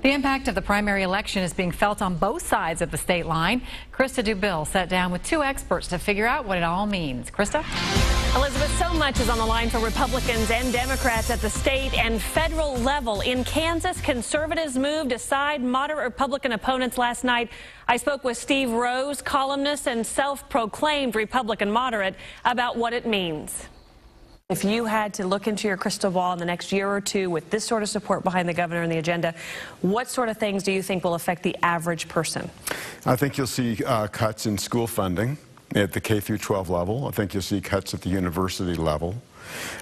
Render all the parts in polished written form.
The impact of the primary election is being felt on both sides of the state line. Krista Dubill sat down with two experts to figure out what it all means. Krista? Elizabeth, so much is on the line for Republicans and Democrats at the state and federal level. In Kansas, conservatives moved aside moderate Republican opponents last night. I spoke with Steve Rose, columnist and self-proclaimed Republican moderate, about what it means. If you had to look into your crystal ball in the next year or two with this sort of support behind the governor and the agenda, what sort of things do you think will affect the average person? I think you'll see cuts in school funding at the K through 12 level. I think you'll see cuts at the university level.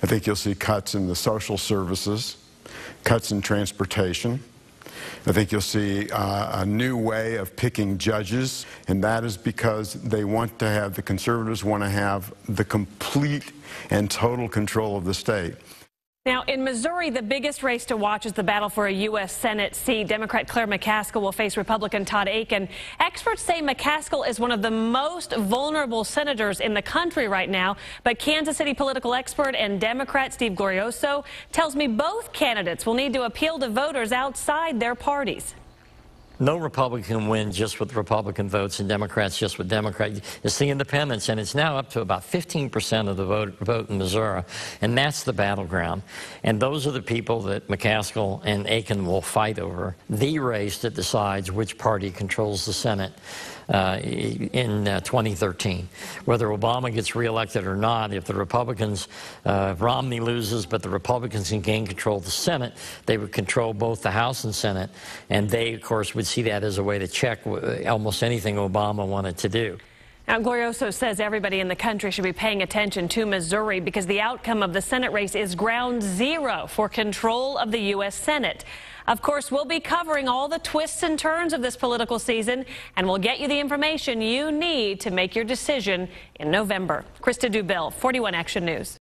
I think you'll see cuts in the social services, cuts in transportation. I think you'll see a new way of picking judges, and that is because they want to have, the conservatives want to have the complete and total control of the state. Now, in Missouri, the biggest race to watch is the battle for a U.S. Senate seat. Democrat Claire McCaskill will face Republican Todd Akin. Experts say McCaskill is one of the most vulnerable senators in the country right now, but Kansas City political expert and Democrat Steve Glorioso tells me both candidates will need to appeal to voters outside their parties. No Republican can win just with Republican votes and Democrats just with Democrats. It's the independents, and it's now up to about 15% of the vote in Missouri, and that's the battleground. And those are the people that McCaskill and Akin will fight over. The race that decides which party controls the Senate in 2013. Whether Obama gets reelected or not, if the Republicans, Romney loses, but the Republicans can gain control of the Senate, they would control both the House and Senate, and they, of course, would see that as a way to check almost anything Obama wanted to do. Now, Glorioso says everybody in the country should be paying attention to Missouri because the outcome of the Senate race is ground zero for control of the U.S. Senate. Of course, we'll be covering all the twists and turns of this political season, and we'll get you the information you need to make your decision in November. Krista Dubill, 41 Action News.